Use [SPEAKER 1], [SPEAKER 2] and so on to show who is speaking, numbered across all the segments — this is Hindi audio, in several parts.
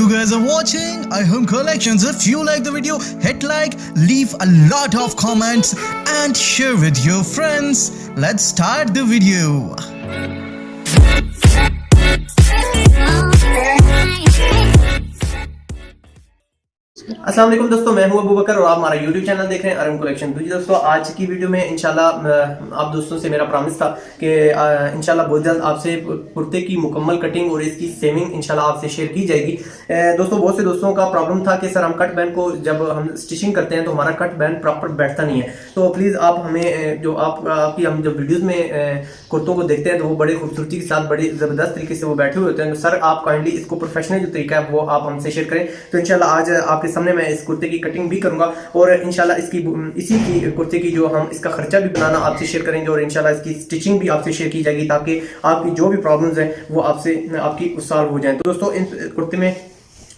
[SPEAKER 1] guys are watching iHome Collections. If you like the video, hit like, leave a lot of comments and share with your friends. Let's start the video.
[SPEAKER 2] अस्सलाम वालेकुम दोस्तों, मैं हूं अबू बकर और आप हमारा YouTube चैनल देख रहे हैं आरएम कलेक्शन। तो जी दोस्तों, आज की वीडियो में इंशाल्लाह आप दोस्तों से मेरा प्रॉमिस था कि इंशाल्लाह बहुत जल्द आपसे कुर्ते की मुकम्मल कटिंग और इसकी सेविंग इंशाल्लाह आपसे शेयर की जाएगी। दोस्तों, बहुत से दोस्तों का प्रॉब्लम था कि सर हम कट बैंड को जब हम स्टिचिंग करते हैं तो हमारा कट बैंड प्रॉपर बैठता नहीं है। तो प्लीज़ आप हमें जो आपकी हम जब वीडियोज़ में कुर्तों को देखते हैं तो वो बड़े खूबसूरती के साथ बड़ी ज़बरदस्त तरीके से वो बैठे हुए होते हैं। तो सर आप काइंडली इसको प्रोफेशनल जो तरीका है वो आप हमसे शेयर करें। तो इंशाल्लाह आज आपके सामने मैं इस कुर्ते की कटिंग भी करूंगा और इंशाल्लाह इसी की कुर्ते की जो हम इसका खर्चा भी बनाना आपसे शेयर करेंगे और इंशाल्लाह इसकी स्टिचिंग भी आपसे शेयर की जाएगी ताकि आपकी जो भी प्रॉब्लम्स हैं वो आपकी सॉल्व हो जाए। तो दोस्तों, इन कुर्ते में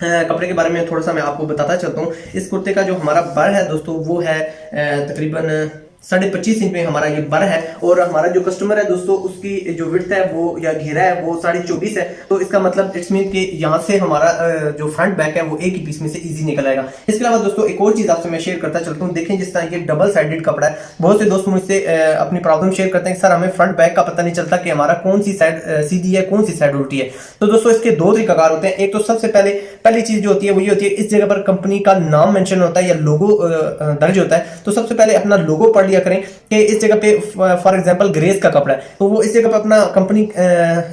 [SPEAKER 2] कपड़े के बारे में थोड़ा सा मैं आपको बताता चलता हूँ। इस कुर्ते का जो हमारा बर है दोस्तों वो है तकरीबन 25.5 इंच में हमारा ये बर है और हमारा जो कस्टमर है दोस्तों उसकी जो विड्थ है वो या घेरा है वो 24.5 है। तो इसका मतलब इट्स मीन कि यहाँ से हमारा जो फ्रंट बैक है वो एक ही पीस में से इजी निकल आएगा। इसके अलावा दोस्तों एक और चीज आपसे मैं शेयर करता चलता हूँ। देखें, जिस तरह ये डबल साइडेड कपड़ा है, बहुत से दोस्त मुझसे अपनी प्रॉब्लम शेयर करते हैं सर हमें फ्रंट बैक का पता नहीं चलता कि हमारा कौन सी साइड सीधी है कौन सी साइड उल्टी है। तो दोस्तों इसके दो तरीकाकार होते हैं। एक तो सबसे पहली चीज जो होती है वो ये होती है, इस जगह पर कंपनी का नाम मेंशन होता है या लोगो दर्ज होता है। तो सबसे पहले अपना लोगो पढ़ लिया करें कि इस जगह पे फॉर एग्जांपल ग्रेस का कपड़ा है तो वो इस जगह पे अपना कंपनी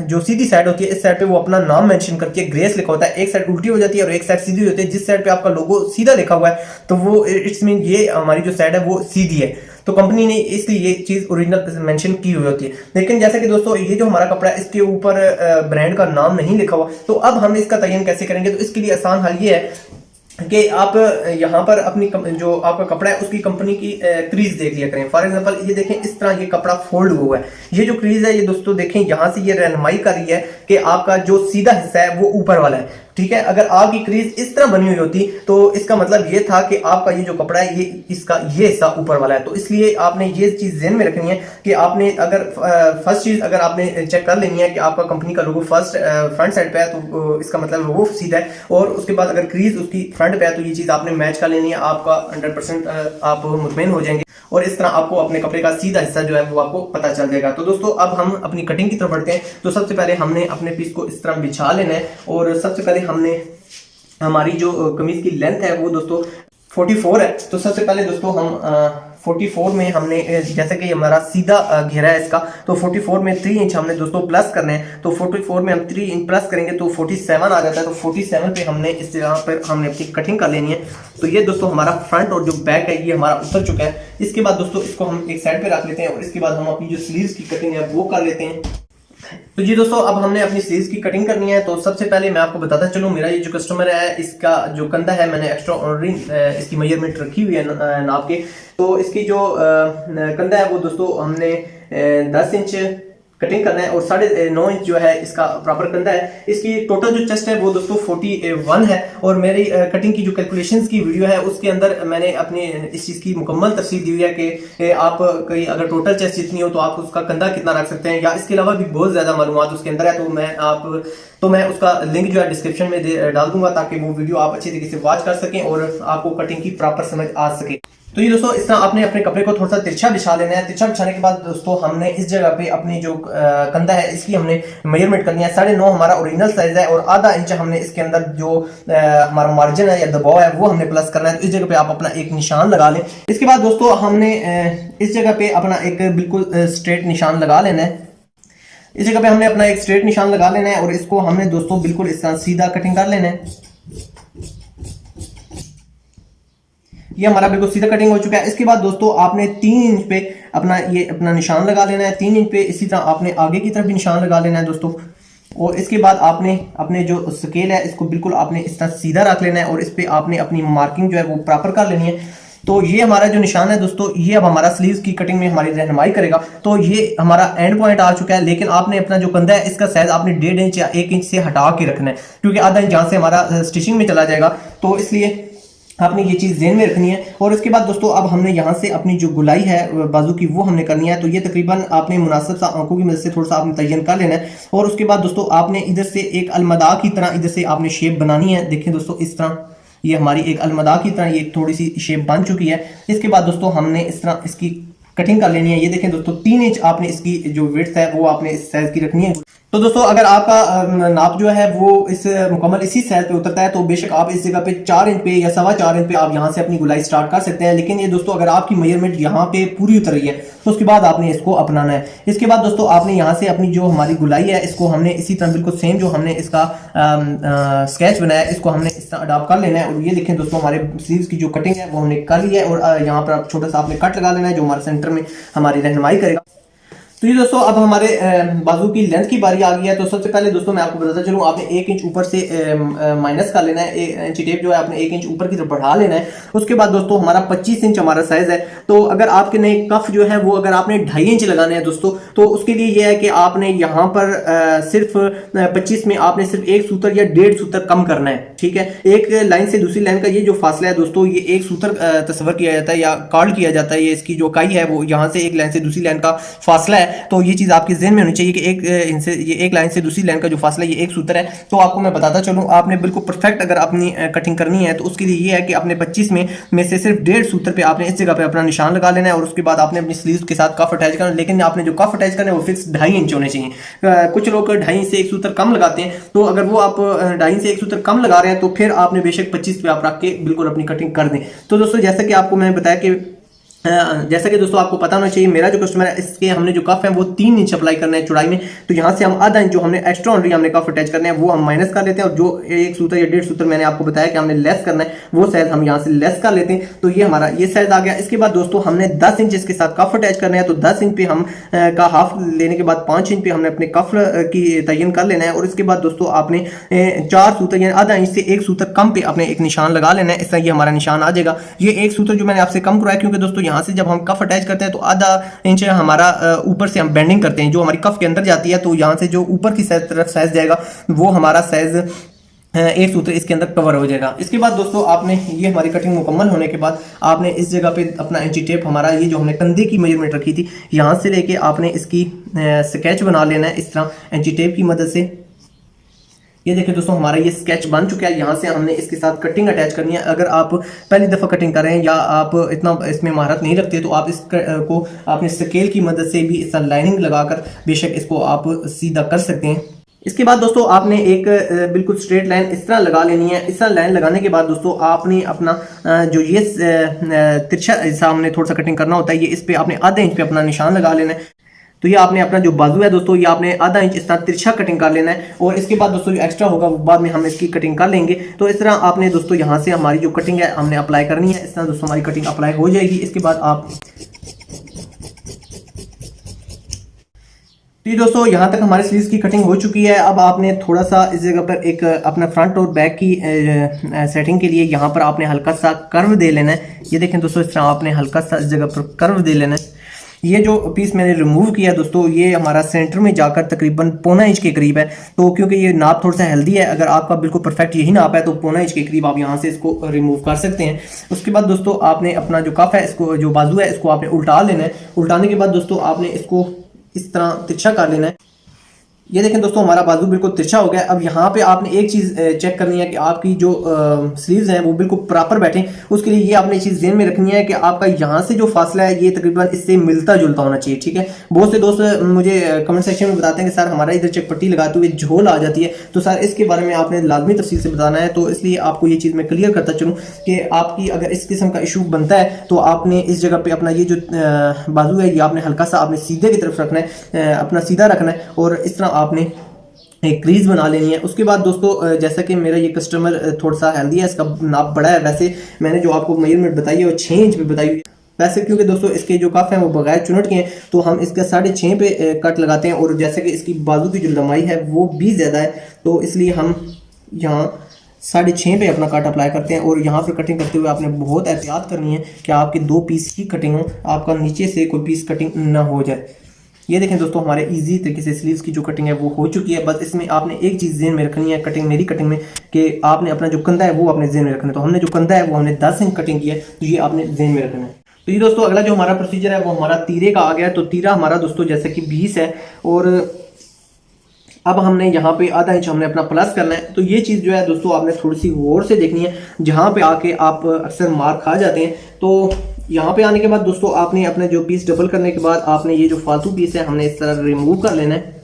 [SPEAKER 2] जो सीधी साइड होती है इस साइड पे वो अपना नाम मेंशन करके ग्रेस लिखा होता है। एक साइड उल्टी हो जाती है और एक साइड सीधी होती है। जिस साइड पे आपका लोगो सीधा लिखा हुआ है तो वो इट्स मीन ये हमारी जो साइड है वो सीधी है। तो कंपनी ने इसलिए ये चीज ओरिजिनल मेंशन की हुई होती है। लेकिन जैसे कि दोस्तों ये जो हमारा कपड़ा है इसके ऊपर ब्रांड का नाम नहीं लिखा हुआ, तो अब हम इसका तयन कैसे करेंगे? तो इसके लिए आसान हल ये है कि आप यहाँ पर अपनी जो आपका कपड़ा है उसकी कंपनी की क्रीज देख लिया करें। फॉर एग्जांपल ये देखें, इस तरह ये कपड़ा फोल्ड हुआ है। ये जो क्रीज है ये दोस्तों देखें यहाँ से ये रहनुमाई कर रही है कि आपका जो सीधा हिस्सा है वो ऊपर वाला है। ठीक है, अगर आपकी क्रीज इस तरह बनी हुई होती तो इसका मतलब ये था कि आपका ये जो कपड़ा है ये हिस्सा ऊपर वाला है। तो इसलिए आपने ये चीज ध्यान में रखनी है कि आपने अगर फर्स्ट चीज अगर आपने चेक कर लेनी है कि आपका कंपनी का लोगो फ्रंट साइड पे है तो इसका मतलब लोगो सीधा है, और उसके बाद अगर क्रीज उसकी फ्रंट पे है तो ये चीज आपने मैच कर लेनी है। आपका 100% आप मुतमईन हो जाएंगे और इस तरह आपको अपने कपड़े का सीधा हिस्सा जो है वो आपको पता चल जाएगा। तो दोस्तों अब हम अपनी कटिंग की तरफ बढ़ते हैं। तो सबसे पहले हमने अपने पीस को इस तरह बिछा लेना है और सबसे पहले हमने हमारी जो कमीज की लेंथ है वो दोस्तों 44 है। तो सबसे पहले दोस्तों हम 44 में हमने जैसे कि हमारा सीधा घेरा है इसका, तो 44 में 3 इंच हमने दोस्तों प्लस करने हैं। तो 44 में हम 3 इंच प्लस करेंगे तो 47 आ जाता है। तो 47 पे हमने इस जगह पर हमने अपनी कटिंग कर लेनी है। तो ये दोस्तों हमारा फ्रंट और जो बैक है ये हमारा उतर चुका है। इसके बाद दोस्तों इसको हम एक साइड पे रख लेते हैं और इसके बाद हम अपनी जो स्लीव्स की कटिंग है वो कर लेते हैं। तो जी दोस्तों, अब हमने अपनी स्लीव्स की कटिंग करनी है। तो सबसे पहले मैं आपको बताता चलूं, मेरा ये जो कस्टमर है इसका जो कंधा है मैंने एक्स्ट्रा ऑर्डरिंग इसकी मेजरमेंट रखी हुई है नाप के। तो इसकी जो कंधा है वो दोस्तों हमने 10 इंच कटिंग करना है और 9.5 इंच जो है इसका प्रॉपर कंधा है। इसकी टोटल जो चेस्ट है वो दोस्तों 41 है और मेरी कटिंग की जो कैलकुलेशंस की वीडियो है उसके अंदर मैंने अपनी इस चीज़ की मुकम्मल तफसील दी हुई है कि आप कहीं अगर टोटल चेस्ट जितनी हो तो आप उसका कंधा कितना रख सकते हैं, या इसके अलावा भी बहुत ज़्यादा मालूमात उसके अंदर है। तो मैं उसका लिंक जो है डिस्क्रिप्शन में डाल दूंगा ताकि वो वीडियो आप अच्छी तरीके से वॉच कर सकें और आपको कटिंग की प्रॉपर समझ आ सके। तो ये दोस्तों इस तरह आपने अपने कपड़े को थोड़ा सा तिरछा बिछा लेना है। तिरछा बिछाने के बाद दोस्तों हमने इस जगह पे अपनी जो कंधा है इसकी हमने मेजरमेंट करनी है। 9.5 हमारा ओरिजिनल साइज है और आधा इंच हमने इसके अंदर जो हमारा मार्जिन है या दबाव है वो हमने प्लस करना है। तो इस जगह पे आप अपना एक निशान लगा लें। इसके बाद दोस्तों हमने इस जगह पे अपना एक बिल्कुल स्ट्रेट निशान लगा लेना है। इस जगह पे हमने अपना एक स्ट्रेट निशान लगा लेना है और इसको हमने दोस्तों बिल्कुल इस तरह सीधा कटिंग कर लेना है। ये हमारा बिल्कुल सीधा कटिंग हो चुका है। इसके बाद दोस्तों आपने 3 इंच पे अपना निशान लगा लेना है। 3 इंच पे इसी तरह आपने आगे की तरफ भी निशान लगा लेना है दोस्तों। और इसके बाद आपने अपने जो स्केल है इसको बिल्कुल आपने इस तरह सीधा रख लेना है और इस पे आपने अपनी मार्किंग जो है वो प्रॉपर कर लेनी है। तो ये हमारा जो निशान है दोस्तों ये अब हमारा स्लीव्स की कटिंग में हमारी रहनुमाई करेगा। तो ये हमारा एंड पॉइंट आ चुका है, लेकिन आपने अपना जो कंधा है इसका साइज आपने 1.5 इंच या 1 इंच से हटा के रखना है क्योंकि आधा इंच जहाँ से हमारा स्टिचिंग में चला जाएगा। तो इसलिए आपने ये चीज़ ज़हन में रखनी है। और उसके बाद दोस्तों अब हमने यहाँ से अपनी जो गुलाई है बाजू की वो हमने करनी है। तो ये तकरीबन आपने मुनासिब सा आंखों की मदद से थोड़ा सा आपने तयन कर लेना है। और उसके बाद दोस्तों आपने इधर से एक अलमदा की तरह इधर से आपने शेप बनानी है। देखें दोस्तों इस तरह ये हमारी एक अलमदा की तरह ये थोड़ी सी शेप बन चुकी है। इसके बाद दोस्तों हमने इस तरह इसकी कटिंग कर लेनी है। ये देखें दोस्तों 3 इंच आपने इसकी जो विड्थ है वो आपने इस साइज की रखनी है। तो दोस्तों अगर आपका नाप जो है वो इस मुकम्मल इसी साइज पे उतरता है तो बेशक आप इस जगह पे 4 इंच पे या 4.25 इंच पे आप यहाँ से अपनी गुलाई स्टार्ट कर सकते हैं। लेकिन ये दोस्तों अगर आपकी मेजरमेंट यहाँ पे पूरी उतर रही है तो उसके बाद आपने इसको अपनाना है। इसके बाद दोस्तों आपने यहाँ से अपनी जो हमारी गुलाई है इसको हमने इसी तरह बिल्कुल सेम जो हमने इसका स्केच बनाया इसको हमने इस तरह अडॉप्ट कर लेना है। और ये देखें दोस्तों हमारे स्लीव्स की जो कटिंग है वो हमने कर ली है। और यहाँ पर आप छोटा सा आपने कट लगा लेना है जो हमारे सेंटर में हमारी रहनुमाई करेगा। तो ये दोस्तों अब हमारे बाजू की लेंथ की बारी आ गई है। तो सबसे पहले दोस्तों मैं आपको बताता चलूँ आपने 1 इंच ऊपर से माइनस कर लेना है। इंची टेप जो है आपने 1 इंच ऊपर की तरफ बढ़ा लेना है। उसके बाद दोस्तों हमारा 25 इंच हमारा साइज है। तो अगर आपके नए कफ जो है वो अगर आपने 2.5 इंच लगाने हैं दोस्तों तो उसके लिए ये है कि आपने यहाँ पर सिर्फ 25 में आपने सिर्फ 1 सूत्र या 1.5 सूत्र कम करना है। ठीक है, एक लाइन से दूसरी लाइन का ये जो फासला है दोस्तों ये 1 सूत्र तस्वर किया जाता है या कार्ड किया जाता है। ये इसकी जो इकाई है वो यहाँ से एक लाइन से दूसरी लाइन का फासला है। तो ये चीज़ आपके ज़हन में होनी चाहिए कि एक लाइन से दूसरी लाइन का जो फासला ये 1 सूत्र है। तो आपको मैं बताता चलूँ आपने बिल्कुल परफेक्ट अगर अपनी कटिंग करनी है तो उसके लिए ये है कि आपने 25 में से सिर्फ 1.5 सूत्र पे आपने इस जगह पे अपना निशान लगा लेना है। और उसके बाद आपने अपनी स्लीव्स के साथ कफ अटैच करना है। लेकिन आपने जो कफ अटैच करना है वो फिक्स 2.5 इंच होने चाहिए। कुछ लोग 2.5 से 1 सूत्र कम लगाते हैं। तो अगर वो आप 2.5 से 1 सूत्र कम लगा रहे हैं तो फिर आपने बेशक 25 पे आप रख के बिल्कुल अपनी कटिंग कर दें। तो दोस्तों जैसा कि आपको मैंने बताया कि जैसा कि दोस्तों आपको पता होना चाहिए मेरा जो कस्टमर है इसके हमने जो कफ है वो 3 इंच अप्लाई करना है चौड़ाई में। तो यहाँ से हम आधा इंच जो हमने एक्स्ट्रा ऑनरी हमने कफ अटैच करना है वो हम माइनस कर लेते हैं। और जो 1 सूत्र या 1.5 सूत्र मैंने आपको बताया कि हमने लेस करना है वो साइज हम यहाँ से लेस कर लेते हैं। तो ये हमारा ये साइज आ गया। इसके बाद दोस्तों हमने 10 इंच इसके साथ कफ अटैच करना है। तो 10 इंच पे हम का हाफ लेने के बाद 5 इंच पे हमने अपने कफ की तयन कर लेना है। और इसके बाद दोस्तों आपने 4 सूत्र यानी आधा इंच से 1 सूत्र कम पे अपने एक निशान लगा लेना है। इस तरह ये हमारा निशान आ जाएगा। ये 1 सूत्र जो मैंने आपसे कम करवाया क्योंकि दोस्तों यहाँ से जब हम कफ अटैच करते हैं तो आधा इंच हमारा ऊपर से हम बेंडिंग करते हैं जो हमारी कफ के अंदर जाती है। तो यहाँ से जो ऊपर की तरफ साइज जाएगा वो हमारा साइज 1 सूत्र इसके अंदर कवर हो जाएगा। इसके बाद दोस्तों आपने ये हमारी कटिंग मुकम्मल होने के बाद आपने इस जगह पे अपना इंची टेप हमारा ये जो हमने कंधे की मेजरमेंट रखी थी यहाँ से लेके आपने इसकी स्केच बना लेना है इस तरह इंची टेप की मदद से। ये देखिए दोस्तों हमारा ये स्केच बन चुका है। यहाँ से हमने इसके साथ कटिंग अटैच करनी है। अगर आप पहली दफ़ा कटिंग कर रहे हैं या आप इतना इसमें महारत नहीं रखते तो आप इसको अपने स्केल की मदद से भी इस लाइनिंग लगाकर बेशक इसको आप सीधा कर सकते हैं। इसके बाद दोस्तों आपने एक बिल्कुल स्ट्रेट लाइन इस तरह लगा लेनी है। इस तरह लाइन लगाने के बाद दोस्तों आपने अपना जो ये तिरछा हिस्सा हमने थोड़ा सा कटिंग करना होता है ये इस पे आपने आधे इंच पे अपना निशान लगा लेना है। तो ये आपने अपना जो बाजू है दोस्तों ये आपने आधा इंच इस तरह तिरछा कटिंग कर लेना है। और इसके बाद दोस्तों जो एक्स्ट्रा होगा वो बाद में हम इसकी कटिंग कर लेंगे। तो इस तरह आपने दोस्तों यहाँ से हमारी जो कटिंग है हमने अप्लाई करनी है। इस तरह दोस्तों हमारी कटिंग अप्लाई हो जाएगी। इसके बाद आप तो दोस्तों यहाँ तक हमारे स्लीव्स की कटिंग हो चुकी है। अब आपने थोड़ा सा इस जगह पर एक अपना फ्रंट और बैक की सेटिंग के लिए यहाँ पर आपने हल्का सा कर्व दे लेना है। ये देखें दोस्तों इस तरह आपने हल्का सा इस जगह पर कर्व दे लेना है। ये जो पीस मैंने रिमूव किया दोस्तों ये हमारा सेंटर में जाकर तकरीबन 1.25 इंच के करीब है। तो क्योंकि ये नाप थोड़ा सा हेल्दी है अगर आपका बिल्कुल परफेक्ट यही नाप है तो 1.25 इंच के करीब आप यहाँ से इसको रिमूव कर सकते हैं। उसके बाद दोस्तों आपने अपना जो कफ है इसको जो बाजू है इसको आपने उल्टा लेना है। उल्टाने के बाद दोस्तों आपने इसको इस तरह तिरछा कर लेना है। ये देखें दोस्तों हमारा बाजू बिल्कुल तिरछा हो गया। अब यहाँ पे आपने एक चीज़ चेक करनी है कि आपकी जो स्लीव्स हैं वो बिल्कुल प्रॉपर बैठे। उसके लिए ये आपने चीज़ ध्यान में रखनी है कि आपका यहाँ से जो फासला है ये तकरीबन इससे मिलता जुलता होना चाहिए। ठीक है, बहुत से दोस्त मुझे कमेंट सेक्शन में बताते हैं कि सर हमारा इधर चेक लगाते हुए झोल आ जाती है। तो सर इसके बारे में आपने लाजमी तफसील से बताना है। तो इसलिए आपको ये चीज़ मैं क्लियर करता चलूँ कि आपकी अगर इस किस्म का इशू बनता है तो आपने इस जगह पर अपना ये जो बाजू है ये आपने हल्का सा आपने सीधे की तरफ रखना है, अपना सीधा रखना है और इस तरह आपने एक क्रीज बना लेनी है। उसके बाद दोस्तों जैसा कि मेरा ये कस्टमर थोड़ा सा हेल्दी है इसका नाप बड़ा है। वैसे मैंने जो आपको मेजरमेंट बताई है वो 6 इंच पे बताई हुई है। वैसे क्योंकि दोस्तों इसके जो कफ हैं वो बगैर चुनट के हैं तो हम इसका 6.5 पे कट लगाते हैं। और जैसे कि इसकी बाजू की जो लंबाई है वो भी ज़्यादा है तो इसलिए हम यहाँ 6.5 पे अपना कट अप्लाई करते हैं। और यहाँ पर कटिंग करते हुए आपने बहुत एहतियात करनी है कि आपके 2 पीस की कटिंग हो, आपका नीचे से कोई पीस कटिंग ना हो जाए। ये देखें दोस्तों हमारे इजी तरीके से स्लीव्स की जो कटिंग है वो हो चुकी है। बस इसमें आपने एक चीज़ ज़हन में रखनी है कटिंग मेरी कटिंग में, कि आपने अपना जो कंधा है वो अपने ज़हन में रखना है। तो हमने जो कंधा है वो हमने 10 इंच कटिंग की है, तो ये आपने ज़हन में रखना है। तो ये दोस्तों अगला जो हमारा प्रोसीजर है वो हमारा तीरे का आ गया। तो तीरा हमारा दोस्तों जैसे कि 20 है और अब हमने यहाँ पे आधा इंच हमने अपना प्लस करना है। तो ये चीज़ जो है दोस्तों आपने थोड़ी सी गौर से देखनी है, जहाँ पे आके आप अक्सर मार खा जाते हैं। तो यहाँ पे आने के बाद दोस्तों आपने अपने जो पीस डबल करने के बाद आपने ये जो फालतू पीस है हमने इस तरह रिमूव कर लेना है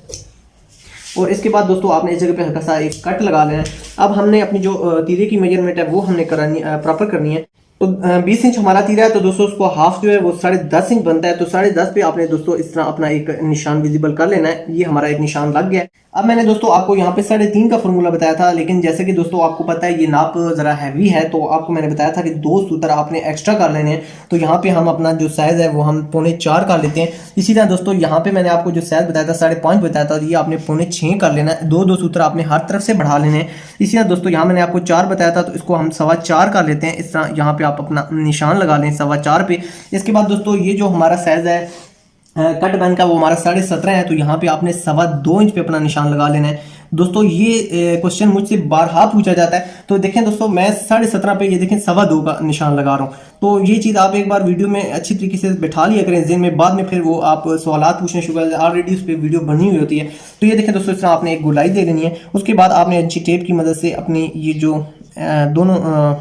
[SPEAKER 2] और इसके बाद दोस्तों आपने इस जगह पे हल्का सा एक कट लगा लेना है। अब हमने अपनी जो तीरे की मेजरमेंट है वो हमने प्रॉपर करनी है। तो 20 इंच हमारा तीरा है, तो दोस्तों उसको हाफ जो है वो 10.5 इंच बनता है। तो 10.5 पे आपने दोस्तों इस तरह अपना एक निशान विजिबल कर लेना है। ये हमारा एक निशान लग गया है। अब मैंने दोस्तों आपको यहाँ पे 3.5 का फॉर्मूला बताया था, लेकिन जैसे कि दोस्तों आपको पता है ये नाप जरा हैवी है, तो आपको मैंने बताया था कि 2 सूत्र आपने एक्स्ट्रा कर लेने हैं। तो यहाँ पे हम अपना जो साइज है वो हम 4.25 कर लेते हैं। इसी तरह दोस्तों यहाँ पे मैंने आपको जो साइज बताया था 5.5 बताया था, ये आपने 6.25 कर लेना है। 2 सूत्र आपने हर तरफ से बढ़ा लेने हैं। इसी तरह दोस्तों यहाँ मैंने आपको 4 बताया था, तो इसको हम 4.25 कर लेते हैं। इस तरह यहाँ पे आप अपना निशान लगा लें 4.25 पे। इसके बाद दोस्तों ये जो हमारा साइज है कट बैन का वो हमारा 17.5 है, तो यहाँ पे आपने 2.25 इंच पे अपना निशान लगा लेना है। दोस्तों ये क्वेश्चन मुझसे बारहा पूछा जाता है, तो देखें दोस्तों मैं 17.5 पे ये देखें 2.25 का निशान लगा रहा हूँ। तो ये चीज़ आप एक बार वीडियो में अच्छी तरीके से बैठा लिया करें ज़हन में, बाद में फिर वो आप सवालात पूछने शुरू कर, ऑलरेडी उस पर वीडियो बनी हुई होती है। तो ये देखें दोस्तों इस तरह आपने एक गोलाई दे लेनी है। उसके बाद आपने अच्छी टेप की मदद से अपनी ये जो दोनों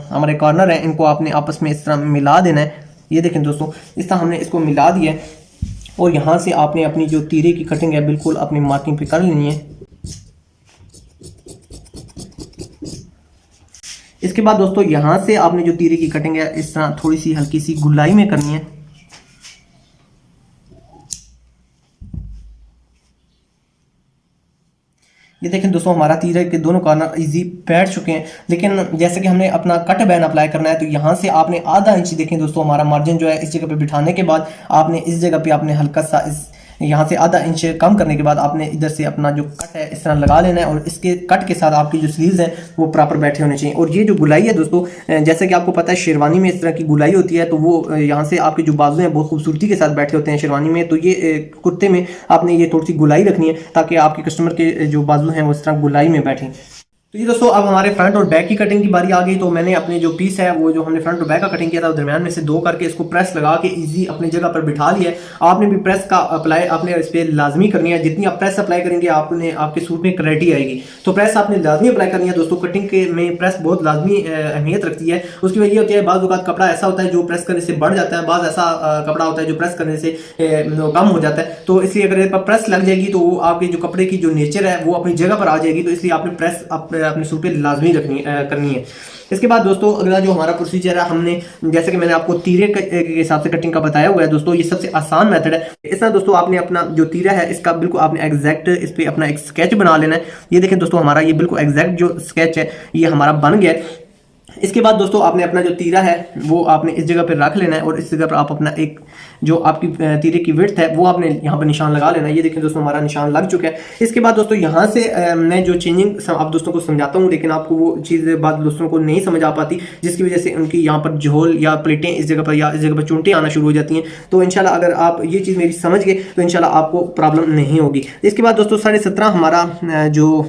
[SPEAKER 2] हमारे कॉर्नर हैं इनको आपने आपस में इस तरह मिला देना है। ये देखें दोस्तों इस तरह हमने इसको मिला दिया है और यहाँ से आपने अपनी जो तीरे की कटिंग है बिल्कुल अपनी मार्किंग पे कर लेनी है। इसके बाद दोस्तों यहाँ से आपने जो तीरे की कटिंग है इस तरह थोड़ी सी हल्की सी गुलाई में करनी है। ये देखें दोस्तों हमारा तीरे के दोनों कॉर्नर इजी बैठ चुके हैं, लेकिन जैसे कि हमने अपना कट बैन अप्लाई करना है, तो यहाँ से आपने आधा इंच देखें दोस्तों हमारा मार्जिन जो है इस जगह पे बिठाने के बाद आपने इस जगह पे आपने हल्का सा इस यहाँ से आधा इंच कम करने के बाद आपने इधर से अपना जो कट है इस तरह लगा लेना है और इसके कट के साथ आपकी जो स्लीव्स हैं वो प्रॉपर बैठे होने चाहिए। और ये जो गुलाई है दोस्तों जैसे कि आपको पता है शेरवानी में इस तरह की गुलाई होती है, तो वो यहाँ से आपके जो बाजू हैं बहुत खूबसूरती के साथ बैठे होते हैं शेरवानी में। तो ये कुर्ते में आपने ये थोड़ी सी गुलाई रखनी है ताकि आपके कस्टमर के जो बाजू हैं वो इस तरह गुलाई में बैठें। तो ये दोस्तों अब हमारे फ्रंट और बैक की कटिंग की बारी आ गई। तो मैंने अपने जो पीस है वो जो हमने फ्रंट और बैक का कटिंग किया था दरमियान में से 2 करके इसको प्रेस लगा के इजी अपनी जगह पर बिठा लिया है। आपने भी प्रेस का अप्लाई आपने इस पर लाजमी करनी है। जितनी आप प्रेस अप्लाई करेंगे आपने आपके सूट में क्लैरिटी आएगी। तो प्रेस आपने लाजमी अप्लाई करनी है दोस्तों। कटिंग के में प्रेस बहुत लाजमी अहमियत रखती है। उसकी वजह होती है बाज़ औक़ात कपड़ा ऐसा होता है जो प्रेस करने से बढ़ जाता है, बाज़ ऐसा कपड़ा होता है जो प्रेस करने से कम हो जाता है। तो इसलिए अगर प्रेस लग जाएगी तो आपके जो कपड़े की जो नेचर है वो अपनी जगह पर आ जाएगी। तो इसलिए आपने प्रेस अपने सूट पर लाजमी करनी है। इसके बाद दोस्तों अगला जो हमारा प्रोसीजर है, हमने जैसे कि मैंने आपको तीरे के हिसाब से कटिंग का बताया हुआ है दोस्तों, ये सबसे आसान मेथड है। इस तरह दोस्तों आपने अपना जो तीरा है इसका बिल्कुल आपने एग्जैक्ट इस पे अपना एक स्केच बना लेना है। ये देखें दोस्तों हमारा ये बिल्कुल एग्जैक्ट जो स्केच है ये हमारा बन गया है। इसके बाद दोस्तों आपने अपना जो तीरा है वो आपने इस जगह पर रख लेना है और इस जगह पर आप अपना एक जो आपकी तीरे की विड्थ है वो आपने यहाँ पर निशान लगा लेना है। ये देखें दोस्तों हमारा निशान लग चुका है। इसके बाद दोस्तों यहाँ से मैं जो चेंजिंग आप दोस्तों को समझाता हूँ, लेकिन आपको वो चीज़ बाद दोस्तों को नहीं समझ आ पाती, जिसकी वजह से उनकी यहाँ पर झोल या प्लेटें इस जगह पर या इस जगह पर चूंटे आना शुरू हो जाती हैं। तो इंशाल्लाह अगर आप ये चीज़ मेरी समझ गए तो इंशाल्लाह आपको प्रॉब्लम नहीं होगी। इसके बाद दोस्तों 17.5 हमारा जो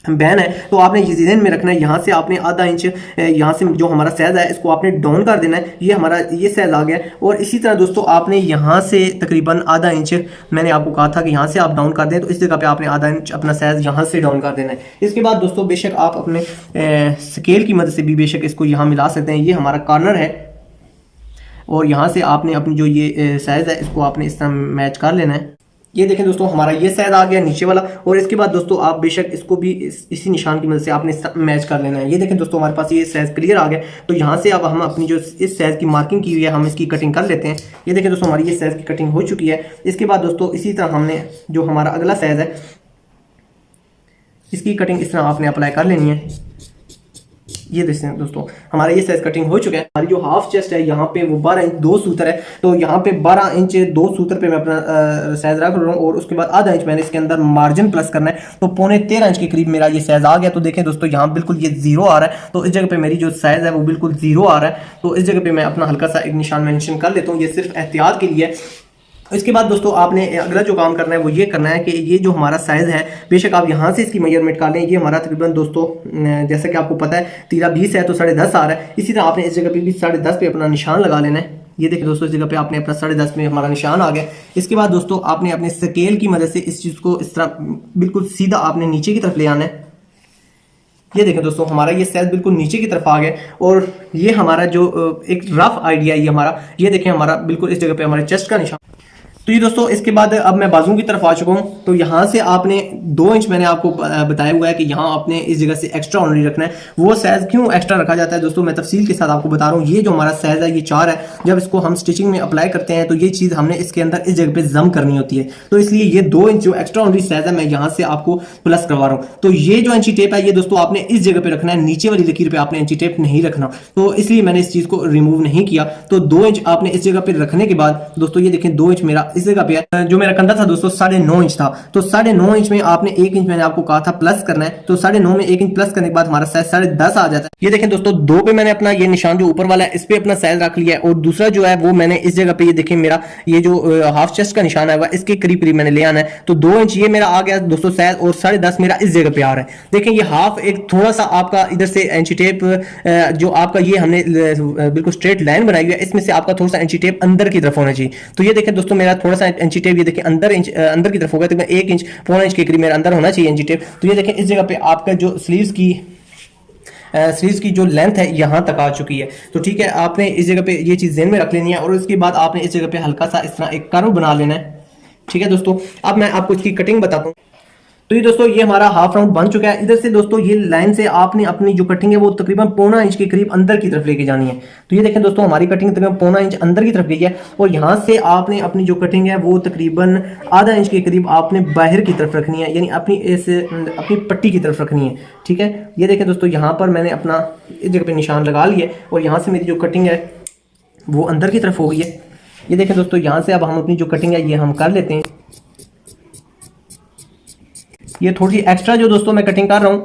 [SPEAKER 2] बैन है, तो आपने ये ज़हन में रखना है यहाँ से आपने आधा इंच यहाँ से जो हमारा साइज है इसको आपने डाउन कर देना है। ये हमारा ये साइज आ गया। और इसी तरह दोस्तों आपने यहाँ से तकरीबन आधा इंच मैंने आपको कहा था कि यहाँ से आप डाउन कर दें, तो इस जगह पे आपने आधा इंच अपना साइज यहाँ से डाउन कर देना है। इसके बाद दोस्तों बेशक आप अपने स्केल की मदद से भी बेशक इसको यहाँ मिला सकते हैं। ये हमारा कॉर्नर है और यहाँ से आपने अपनी जो ये साइज है इसको आपने इस तरह मैच कर लेना है। ये देखें दोस्तों हमारा ये साइज आ गया नीचे वाला। और इसके बाद दोस्तों आप बेशक इसको भी इसी निशान की मदद से आपने मैच कर लेना है। ये देखें दोस्तों हमारे पास ये साइज क्लियर आ गया। तो यहाँ से अब हम अपनी जो इस साइज की मार्किंग की हुई है हम इसकी कटिंग कर लेते हैं। ये देखें दोस्तों हमारी ये साइज की कटिंग हो चुकी है। इसके बाद दोस्तों इसी तरह हमने जो हमारा अगला साइज है इसकी कटिंग इस तरह आपने अप्लाई कर लेनी है। ये देखते हैं दोस्तों हमारा ये साइज कटिंग हो चुका है। हमारी जो हाफ चेस्ट है यहाँ पे वो 12 इंच 2 सूत्र है, तो यहाँ पे 12 इंच 2 सूत्र पे मैं अपना साइज रख रहा हूँ। और उसके बाद आधा इंच मैंने इसके अंदर मार्जिन प्लस करना है, तो 13.5 इंच के करीब मेरा ये साइज आ गया। तो देखें दोस्तों यहाँ बिल्कुल ये 0 आ रहा है, तो इस जगह पे मेरी जो साइज है वो बिल्कुल 0 आ रहा है। तो इस जगह पे मैं अपना हल्का सा एक निशान मेंशन कर लेता हूँ, ये सिर्फ एहतियात के लिए। इसके बाद दोस्तों आपने अगला जो काम करना है वो ये करना है कि ये जो हमारा साइज़ है, बेशक आप यहाँ से इसकी मेजरमेंट कर लें। ये हमारा तकरीबन दोस्तों जैसा कि आपको पता है 13-20 है तो 10.5 आ रहा है। इसी तरह आपने इस जगह पे भी 10.5 पे अपना निशान लगा लेना है। ये देखिए दोस्तों, इस जगह पे आपने अपना 10.5 में हमारा निशान आ गया। इसके बाद दोस्तों आपने अपने स्केल की मदद से इस चीज़ को इस तरह बिल्कुल सीधा आपने नीचे की तरफ ले आना है। ये देखें दोस्तों, हमारा ये साइज बिल्कुल नीचे की तरफ आ गया और ये हमारा जो एक रफ आइडिया ये हमारा, ये देखें हमारा बिल्कुल इस जगह पे हमारे चेस्ट का निशान। तो ये दोस्तों इसके बाद अब मैं बाजू की तरफ आ चुका हूँ। तो यहाँ से आपने 2 इंच मैंने आपको बताया हुआ है कि यहाँ आपने इस जगह से एक्स्ट्रा ऑनरी रखना है। वो साइज क्यों एक्स्ट्रा रखा जाता है दोस्तों, मैं तफसील के साथ आपको बता रहा हूँ। ये जो हमारा साइज है ये 4 है। जब इसको हम स्टिचिंग में अप्लाई करते हैं तो ये चीज़ हमने इसके अंदर इस जगह पे जम करनी होती है। तो इसलिए ये 2 इंच जो एक्स्ट्रा ऑनरी साइज है मैं यहाँ से आपको प्लस करवा रहा हूँ। तो ये जो इंची टेप है ये दोस्तों आपने इस जगह पे रखना है, नीचे वाली लकीर पे आपने इंची टेप नहीं रखना। तो इसलिए मैंने इस चीज़ को रिमूव नहीं किया। तो 2 इंच आपने इस जगह पे रखने के बाद दोस्तों ये देखें 2 इंच मेरा इस जगह पे है। जो मेरा कंधा था दोस्तों 9.5 इंच था। तो 9.5 इंच में आपने 1 इंच मैंने आपको कहा था प्लस करना है। तो 9.5 में 1 इंच प्लस करने के बाद हमारा साइज 10.5 आ जाता है। ये देखें दोस्तों 2 पे मैंने अपना ये निशान जो ऊपर वाला है इस पे अपना साइज रख लिया है और दूसरा जो है वो मैंने इस जगह पे ये देखें मेरा ये जो हाफ चेस्ट का निशान है इसके करीब करीब मैंने ले आना है। तो 2 इंच ये मेरा आ गया दोस्तों साइज और 10.5 मेरा इस जगह पे आ रहा है। देखें ये हाफ एक थोड़ा सा आपका इधर से इंची टेप जो आपका ये हमने बिल्कुल स्ट्रेट लाइन बनाई हुई है, इसमें से आपका थोड़ा सा इंची टेप अंदर की तरफ होना चाहिए। तो ये देखें दोस्तों मेरा थोड़ा सा इंची टेप ये देखें अंदर की तरफ होगा। तो 1 इंच 1.25 इंच के करीब मेरे अंदर होना चाहिए इंची टेप। तो ये देखें इस जगह पे आपका जो स्लीव्स की जो लेंथ है यहां तक आ चुकी है। तो ठीक है, आपने इस जगह पे ये चीज़ ज़हन में रख लेनी है और उसके बाद आपने इस जगह पे हल्का सा इस तरह एक कर्व बना लेना है। ठीक है दोस्तों, अब मैं आपको इसकी कटिंग बताता हूँ। तो ये दोस्तों ये हमारा हाफ राउंड बन चुका है। इधर से दोस्तों ये लाइन से आपने अपनी जो कटिंग है वो तकरीबन 1.25 इंच के करीब अंदर की तरफ लेके जानी है। तो ये देखें दोस्तों हमारी कटिंग तकरीबन 1.25 इंच अंदर की तरफ गई है और यहाँ से आपने अपनी जो कटिंग है वो तकरीबन आधा इंच के करीब आपने बाहर की तरफ रखनी है, यानी अपनी पट्टी की तरफ रखनी है। ठीक है, ये देखें दोस्तों यहाँ पर मैंने अपना इस जगह पे निशान लगा लिया और यहाँ से मेरी जो कटिंग है वो अंदर की तरफ हो गई है। ये देखें दोस्तों यहाँ से अब हम अपनी जो कटिंग है ये हम कर लेते हैं। ये थोड़ी सी एक्स्ट्रा जो दोस्तों मैं कटिंग कर रहा हूँ,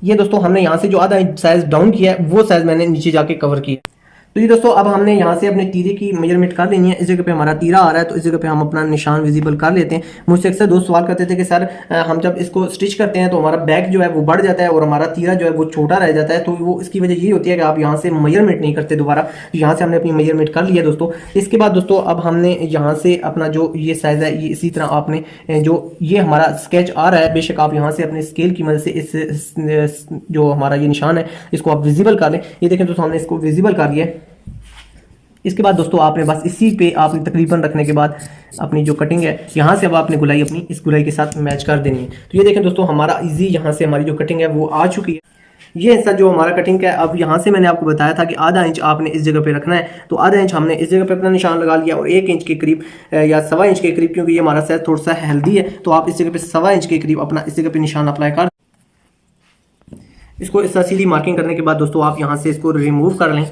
[SPEAKER 2] ये दोस्तों हमने यहाँ से जो आधा इंच साइज डाउन किया है वो साइज मैंने नीचे जाके कवर किया। तो ये दोस्तों अब हमने यहाँ से अपने तीरे की मेजरमेंट कर लेनी है। इस जगह पे हमारा तीरा आ रहा है तो इस जगह पे हम अपना निशान विजिबल कर लेते हैं। मुझसे अक्सर दोस्त सवाल करते थे कि सर हम जब इसको स्टिच करते हैं तो हमारा बैक जो है वो बढ़ जाता है और हमारा तीरा जो है वो छोटा रह जाता है। तो वो इसकी वजह यही होती है कि आप यहाँ से मेजरमेंट नहीं करते दोबारा। यहाँ से हमने अपनी मेजरमेंट कर लिया दोस्तों। इसके बाद दोस्तों अब हमने यहाँ से अपना जो ये साइज़ है ये इसी तरह आपने जो ये हमारा स्केच आ रहा है, बेशक आप यहाँ से अपने स्केल की मदद से इस जो हमारा ये निशान है इसको आप विजिबल कर लें। ये देखें दोस्तों हमने इसको विजिबल कर लिया है। इसके बाद दोस्तों आपने बस इसी पे आपने तकरीबन रखने के बाद अपनी जो कटिंग है यहाँ से अब आपने गुलाई अपनी इस गुलाई के साथ मैच कर देनी है। तो ये देखें दोस्तों हमारा इजी यहाँ से हमारी जो कटिंग है वो आ चुकी है। ये हिस्सा जो हमारा कटिंग का है, अब यहाँ से मैंने आपको बताया था कि आधा इंच आपने इस जगह पे रखना है। तो आधा इंच हमने इस जगह पे अपना निशान लगा लिया और 1 इंच के करीब या 1.25 इंच के करीब, क्योंकि ये हमारा साइज थोड़ा सा हेल्दी है तो आप इस जगह पे 1.25 इंच के करीब अपना इस जगह पे निशान अप्लाई कर इसको इस तरह सीधी मार्किंग करने के बाद दोस्तों आप यहाँ से इसको रिमूव कर लें।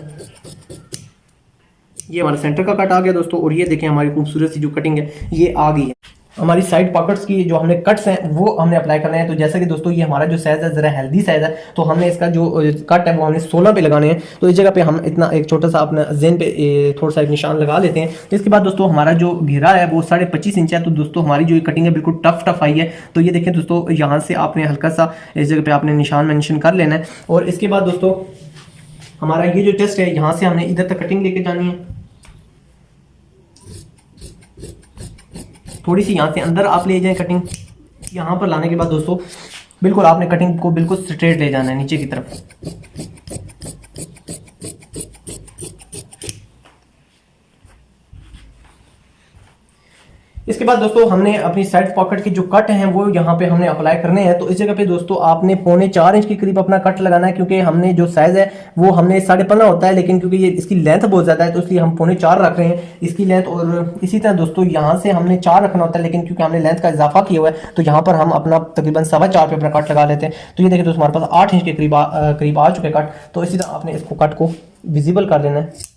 [SPEAKER 2] ये हमारा सेंटर का कट आ गया दोस्तों और ये देखें हमारी खूबसूरत सी जो कटिंग है ये आ गई है। हमारी साइड पॉकेट्स की जो हमने कट्स हैं वो हमने अप्लाई करने हैं। तो जैसा कि दोस्तों ये हमारा जो साइज़ है ज़रा हेल्दी साइज़ है तो हमने इसका जो कट है वो हमने 16 पे लगाने हैं। तो इस जगह पे हम इतना एक छोटा सा अपना जेन पे थोड़ा सा एक निशान लगा लेते हैं। इसके बाद दोस्तों हमारा जो घेरा है वो 25.5 इंच है। तो दोस्तों हमारी जो कटिंग है बिल्कुल टफ आई है। तो ये देखें दोस्तों यहाँ से आपने हल्का सा इस जगह पे आपने निशान मेंशन कर लेना है और इसके बाद दोस्तों हमारा ये जो टेस्ट है यहाँ से हमने इधर तक कटिंग लेके जानी है। थोड़ी सी यहाँ से अंदर आप ले जाएं कटिंग। यहाँ पर लाने के बाद दोस्तों बिल्कुल आपने कटिंग को बिल्कुल स्ट्रेट ले जाना है नीचे की तरफ। इसके बाद दोस्तों हमने अपनी साइड पॉकेट के जो कट हैं वो यहाँ पे हमने अप्लाई करने हैं। तो इस जगह पे दोस्तों आपने 3.25 इंच के करीब अपना कट लगाना है, क्योंकि हमने जो साइज है वो हमने 15.5 होता है, लेकिन क्योंकि ये इसकी लेंथ बहुत ज़्यादा है तो इसलिए हम 4.25 रख रहे हैं इसकी लेंथ। और इसी तरह दोस्तों यहाँ से हमने 4 रखना होता है, लेकिन क्योंकि हमने लेंथ का इजाफा किया हुआ है तो यहाँ पर हम अपना तकरीबन 4.25 पे अपना कट लगा लेते हैं। तो ये देखिए दोस्तों हमारे पास 8 इंच के करीब आ चुके कट। तो इसी तरह आपने इसको कट को विजिबल कर देना है।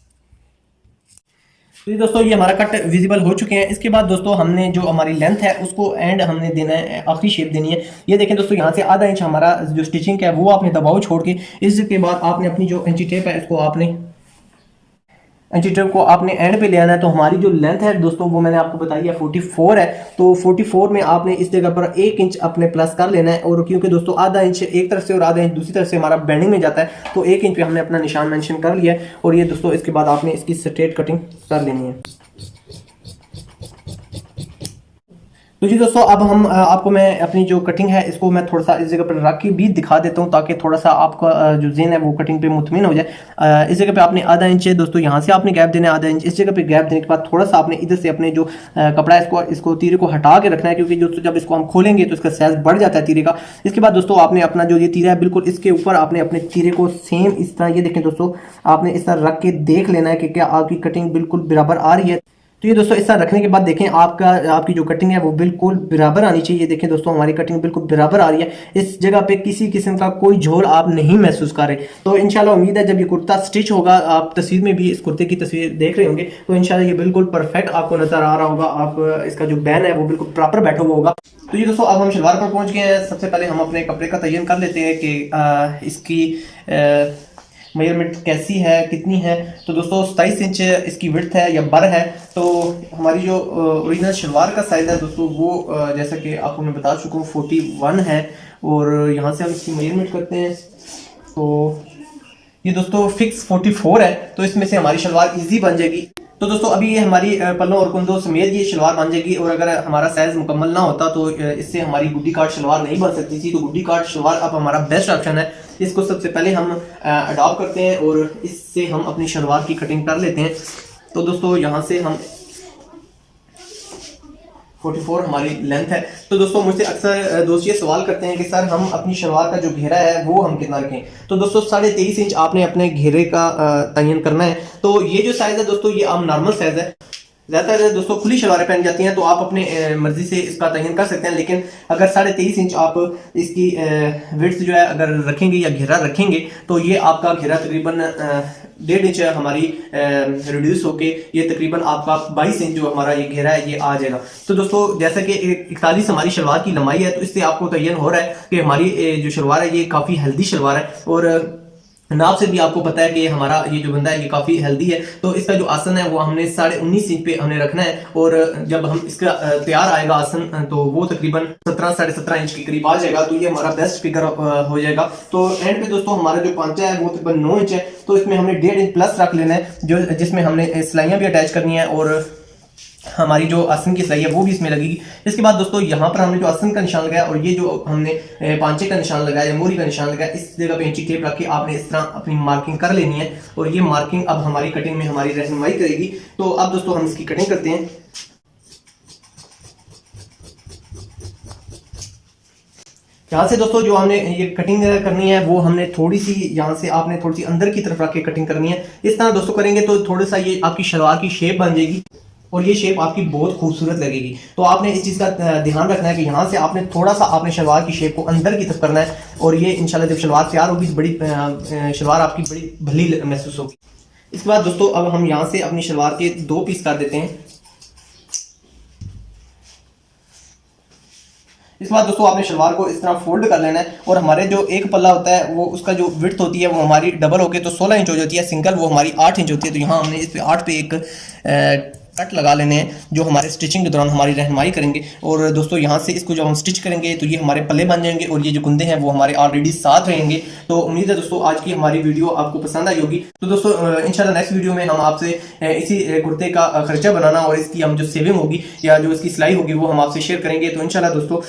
[SPEAKER 2] तो ये दोस्तों ये हमारा कट विजिबल हो चुके हैं। इसके बाद दोस्तों हमने जो हमारी लेंथ है उसको एंड हमने देना है, आखिरी शेप देनी है। ये देखें दोस्तों यहाँ से आधा इंच हमारा जो स्टिचिंग है वो आपने दबाव छोड़ के इसके बाद आपने अपनी जो इंची टेप है इसको आपने इंची टेप को आपने एंड पे ले आना है। तो हमारी जो लेंथ है दोस्तों वो मैंने आपको बताई है 44 है। तो 44 में आपने इस जगह पर 1 इंच अपने प्लस कर लेना है, और क्योंकि दोस्तों आधा इंच एक तरफ से और आधा इंच दूसरी तरफ से हमारा बेंडिंग में जाता है, तो 1 इंच पे हमने अपना निशान मेंशन कर लिया है। और ये दोस्तों इसके बाद आपने इसकी स्ट्रेट कटिंग कर लेनी है। तो जी दोस्तों अब हम आपको मैं अपनी जो कटिंग है इसको मैं थोड़ा सा इस जगह पर रख के भी दिखा देता हूँ, ताकि थोड़ा सा आपका जो ज़हन है वो कटिंग पे मुतमिन हो जाए। इस जगह पे आपने आधा इंच है दोस्तों, यहाँ से आपने गैप देना है आधा इंच। इस जगह पे गैप देने के बाद थोड़ा सा आपने इधर से अपने जो कपड़ा है इसको तीरे को हटा के रखना है, क्योंकि दोस्तों जब इसको हम खोलेंगे तो इसका साइज बढ़ जाता है तीरे का। इसके बाद दोस्तों आपने अपना जो ये तीरा है बिल्कुल इसके ऊपर आपने अपने तीरे को सेम इस तरह, ये देखें दोस्तों, आपने इस तरह रख के देख लेना है कि क्या आपकी कटिंग बिल्कुल बराबर आ रही है। तो ये दोस्तों इस तरह रखने के बाद देखें आपकी जो कटिंग है वो बिल्कुल बराबर आनी चाहिए। देखें दोस्तों हमारी कटिंग बिल्कुल बराबर आ रही है, इस जगह पे किसी किस्म का कोई झोल आप नहीं महसूस कर रहे। तो इंशाल्लाह उम्मीद है जब ये कुर्ता स्टिच होगा, आप तस्वीर में भी इस कुर्ते की तस्वीर देख रहे होंगे, तो इंशाल्लाह ये बिल्कुल परफेक्ट आपको नजर आ रहा होगा। आप इसका जो बैन है वो बिल्कुल प्रॉपर बैठा हुआ होगा। तो ये दोस्तों अब हम शलवार पर पहुंच गए हैं। सबसे पहले हम अपने कपड़े का तयन कर लेते हैं कि इसकी मेजरमेंट कैसी है, कितनी है। तो दोस्तों 27 इंच इसकी विड्थ है या बर है। तो हमारी जो ओरिजिनल शलवार का साइज़ है दोस्तों वो जैसा कि आपको मैं बता चुका हूँ 41 है, और यहाँ से हम इसकी मेजरमेंट करते हैं। तो ये दोस्तों फिक्स 44 है, तो इसमें से हमारी शलवार इजी बन जाएगी। तो दोस्तों अभी ये हमारी पल्लों और कुंदों समेत ये शलवार बन जाएगी, और अगर हमारा साइज मुकम्मल ना होता तो इससे हमारी गुड्डी काट शलवार नहीं बन सकती थी। तो गुड्डी काट शलवार अब हमारा बेस्ट ऑप्शन है। इसको सबसे पहले हम अडॉप्ट करते हैं और इससे हम अपनी शलवार की कटिंग कर लेते हैं। तो दोस्तों यहाँ से हम 44 हमारी लेंथ है। तो दोस्तों मुझसे अक्सर दोस्त ये सवाल करते हैं कि सर हम अपनी शलवार का जो घेरा है वो हम कितना रखें। तो दोस्तों 23.5 इंच आपने अपने घेरे का तयन करना है। तो ये जो साइज़ है दोस्तों ये आम नॉर्मल साइज़ है। ज़्यादातर दोस्तों खुली शलवारें पहन जाती हैं, तो आप अपने मर्जी से इसका तयन कर सकते हैं। लेकिन अगर 23.5 इंच आप इसकी विड्थ जो है अगर रखेंगे या घेरा रखेंगे, तो ये आपका घेरा तकरीबन 1.5 इंच हमारी रिड्यूस होके ये तकरीबन आपका 22 इंच जो हमारा ये घेरा है ये आ जाएगा। तो दोस्तों जैसा कि 41 हमारी शलवार की लंबाई है, तो इससे आपको तयन हो रहा है कि हमारी जो शलवार है ये काफ़ी हेल्दी शलवार है, और नाप से भी आपको पता है कि हमारा ये जो बंदा है ये काफ़ी हेल्दी है। तो इसका जो आसन है वो हमने 19.5 इंच पे हमने रखना है, और जब हम इसका तैयार आएगा आसन तो वो तकरीबन 17-17.5 इंच के करीब आ जाएगा। तो ये हमारा बेस्ट फिगर हो जाएगा। तो एंड पे दोस्तों हमारा जो पांचा है वो तकरीबन 9 इंच है, तो इसमें हमने 1.5 इंच प्लस रख लेना है, जो जिसमें हमने सिलाइयाँ भी अटैच करनी है, और हमारी जो आसन की सिलाई है वो भी इसमें लगेगी। इसके बाद दोस्तों यहाँ पर हमने जो आसन का निशान लगाया और ये जो हमने पांचे का निशान लगाया या मोरी का निशान लगाया, इस जगह पे इंची टेप रख के आपने इस तरह अपनी मार्किंग कर लेनी है, और ये मार्किंग अब हमारी कटिंग में हमारी रहनुमाई करेगी। तो अब दोस्तों हम इसकी कटिंग करते हैं। यहाँ से दोस्तों जो हमने ये कटिंग करनी है वो हमने थोड़ी सी यहाँ से आपने थोड़ी सी अंदर की तरफ रख के कटिंग करनी है। इस तरह दोस्तों करेंगे तो थोड़ा सा ये आपकी शलवार की शेप बन जाएगी, और ये शेप आपकी बहुत खूबसूरत लगेगी। तो आपने इस चीज़ का ध्यान रखना है कि यहाँ से आपने थोड़ा सा आपने शलवार की शेप को अंदर की तरफ करना है, और ये इंशाल्लाह जब शलवार तैयार होगी तो बड़ी शलवार आपकी बड़ी भली महसूस होगी। इसके बाद दोस्तों अब हम यहाँ से अपनी शलवार के 2 पीस कर देते हैं। इसके बाद दोस्तों आपने शलवार को इस तरह फोल्ड कर लेना है, और हमारे जो एक पल्ला होता है वो उसका जो विड्थ होती है वो हमारी डबल होके तो 16 इंच हो जाती है, सिंगल वो हमारी 8 इंच होती है। तो यहाँ हमने इस पे 8 पे एक कट लगा लेने हैं, जो हमारे स्टिचिंग के दौरान हमारी रहनुमाई करेंगे। और दोस्तों यहाँ से इसको जब हम स्टिच करेंगे तो ये हमारे पल्ले बन जाएंगे, और ये जो कुंदे हैं वो हमारे ऑलरेडी साथ रहेंगे। तो उम्मीद है दोस्तों आज की हमारी वीडियो आपको पसंद आई होगी। तो दोस्तों इंशाल्लाह नेक्स्ट वीडियो में हम आपसे इसी कुर्ते का खर्चा बनाना और इसकी हम जो सेविंग होगी या जो इसकी सिलाई होगी वो हम आपसे शेयर करेंगे। तो इंशाल्लाह दोस्तों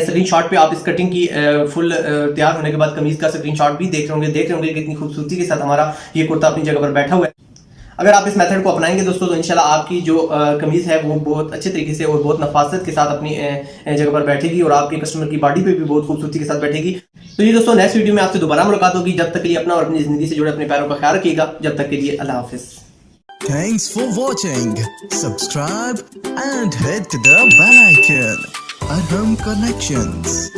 [SPEAKER 2] स्क्रीनशॉट पे आप इस कटिंग की फुल तैयार होने के बाद कमीज का स्क्रीनशॉट भी देख रहे होंगे कितनी खूबसूरती के साथ हमारा ये कुर्ता अपनी जगह पर बैठा हुआ है। अगर आप इस मेथड को अपनाएंगे दोस्तों तो इंशाल्लाह आपकी जो कमीज है वो बहुत अच्छे तरीके से और बहुत नफासत के साथ अपनी जगह पर बैठेगी, और आपके कस्टमर की बॉडी पे भी बहुत खूबसूरती के साथ बैठेगी। तो ये दोस्तों नेक्स्ट वीडियो में आपसे दोबारा मुलाकात होगी। जब तक के लिए अपना और अपनी जिंदगी से जुड़े अपने पैरों का ख्याल रखिएगा। जब तक के लिए अल्लाह हाफिज।
[SPEAKER 1] Thanks for watching. Subscribe and hit the bell icon. Arham Collections.